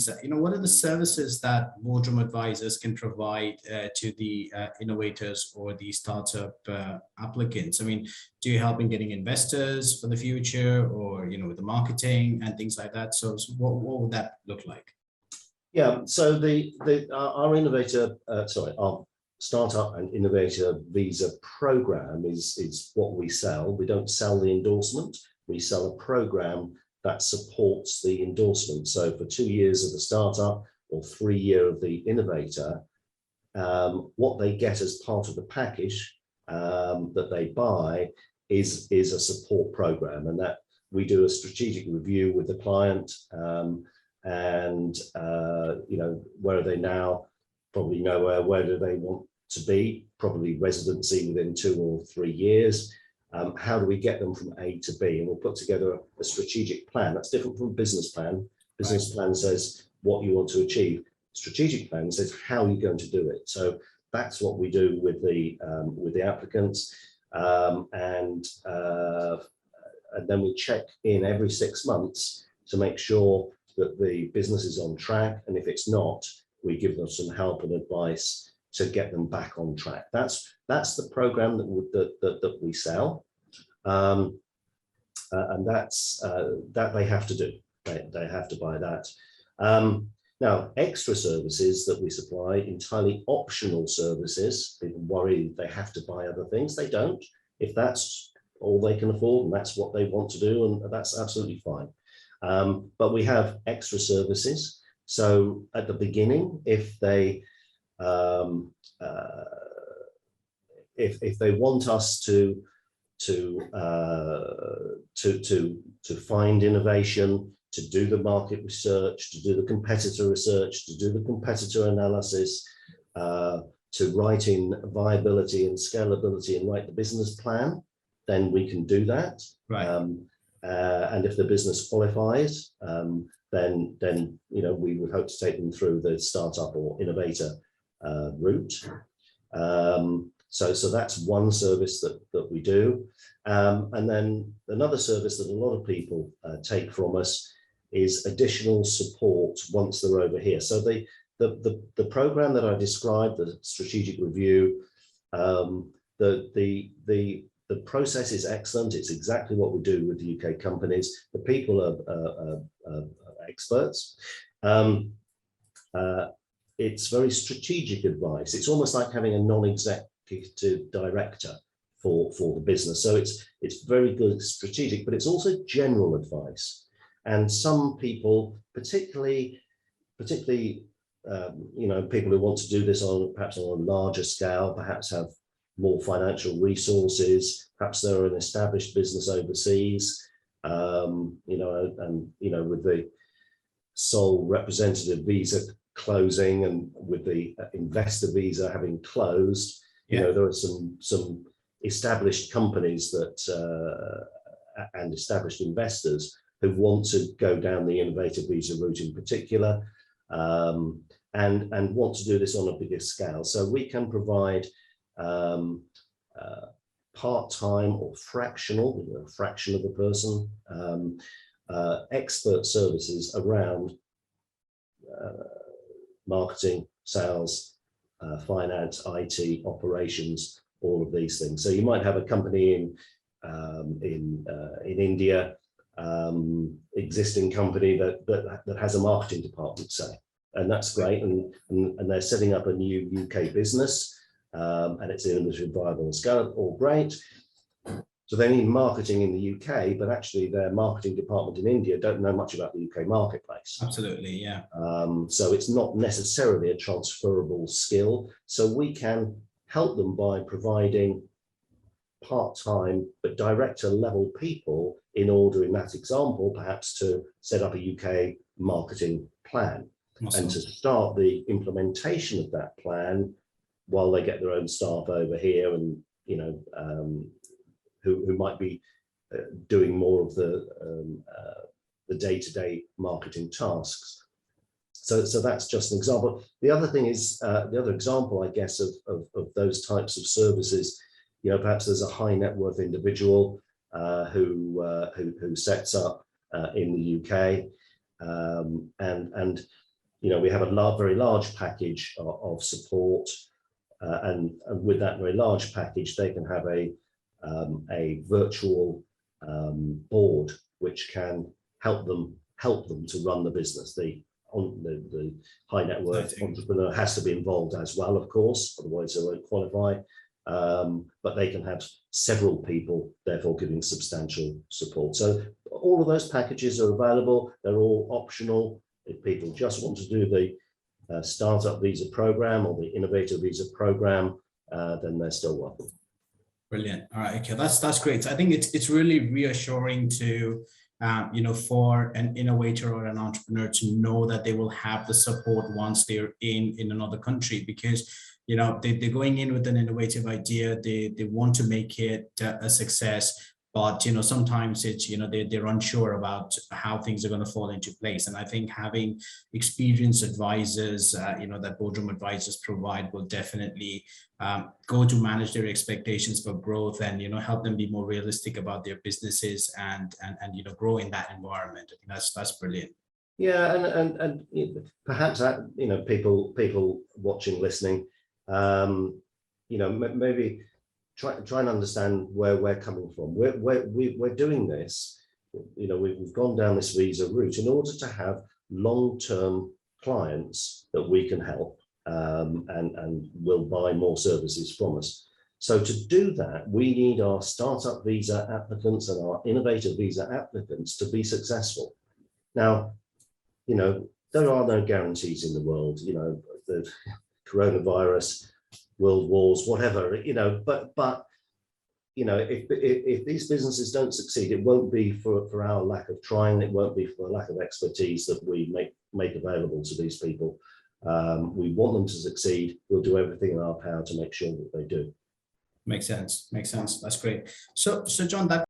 what are the services that Boardroom Advisors can provide to the innovators or the startup applicants? I mean, do you help in getting investors for the future, or with the marketing and things like that? So what would that look like? Yeah, so our innovator, our startup and innovator visa program is what we sell. We don't sell the endorsement. We sell a program that supports the endorsement. So for 2 years of the startup or 3 years of the innovator, what they get as part of the package that they buy is a support program, and that we do a strategic review with the client, and where are they now? Probably nowhere. Where do they want to be? Probably residency within 2 or 3 years. How do we get them from A to B? And we'll put together a strategic plan. That's different from a business plan. Business plan says what you want to achieve. Strategic plan says how you're going to do it. So that's what we do with the applicants, and then we check in every 6 months to make sure that the business is on track. And if it's not, we give them some help and advice to get them back on track. That's the program that we sell, and that's that they have to do. They have to buy that. Now, extra services that we supply, entirely optional services. People worry they have to buy other things. They don't. If that's all they can afford and that's what they want to do, and that's absolutely fine. But we have extra services. So at the beginning, if they want us to find innovation, to do the market research, to do the competitor research, to do the competitor analysis, to write in viability and scalability and write the business plan, then we can do that. Right. And if the business qualifies, then we would hope to take them through the startup or innovator route. So that's one service that we do. And then another service that a lot of people take from us is additional support once they're over here. So the program that I described, the strategic review, the process is excellent. It's exactly what we do with the UK companies. The people are experts. It's very strategic advice. It's almost like having a non-executive director for the business. So it's very good strategic, but it's also general advice. And some people, particularly people who want to do this perhaps on a larger scale, perhaps have more financial resources, perhaps they're an established business overseas, and with the sole representative visa closing and with the investor visa having closed, there are some established companies and established investors who want to go down the innovative visa route in particular, and want to do this on a bigger scale. So we can provide part-time or fractional, a fraction of a person, expert services around marketing, sales, finance, IT, operations, all of these things. So you might have a company in India, existing company that has a marketing department, say, and that's great, and they're setting up a new UK business, and it's innovative, viable, and scalable, all great. So they need marketing in the UK, but actually their marketing department in India don't know much about the UK marketplace. Absolutely, yeah. So it's not necessarily a transferable skill. So we can help them by providing part-time but director level people in order, in that example, perhaps to set up a UK marketing plan. Awesome. And to start the implementation of that plan while they get their own staff over here, and who might be doing more of the day-to-day marketing tasks. So that's just an example. The other thing is, the other example, I guess, of those types of services, perhaps there's a high net worth individual who sets up in the UK, and we have a very large package of support, and with that very large package, they can have a virtual board which can help them to run the business. The high net worth entrepreneur has to be involved as well, of course, otherwise they won't qualify. But they can have several people, therefore giving substantial support. So all of those packages are available. They're all optional. If people just want to do the startup visa program or the innovator visa program, then they're still welcome. Brilliant. All right. Okay, that's great. So I think it's really reassuring to for an innovator or an entrepreneur to know that they will have the support once they're in another country, because they're going in with an innovative idea. They want to make it a success, but sometimes it's they're unsure about how things are going to fall into place. And I think having experienced advisors that Boardroom Advisors provide will definitely go to manage their expectations for growth and help them be more realistic about their businesses and grow in that environment. I think that's brilliant. Yeah, and perhaps that people watching, listening, maybe try and understand where we're coming from. We're doing this, we've gone down this visa route in order to have long-term clients that we can help and will buy more services from us. So to do that, we need our startup visa applicants and our innovator visa applicants to be successful. Now, there are no guarantees in the world, the coronavirus, world wars, whatever, but if these businesses don't succeed, it won't be for our lack of trying, it won't be for lack of expertise that we make available to these people. We want them to succeed. We'll do everything in our power to make sure that they do. Makes sense. That's great. So John, that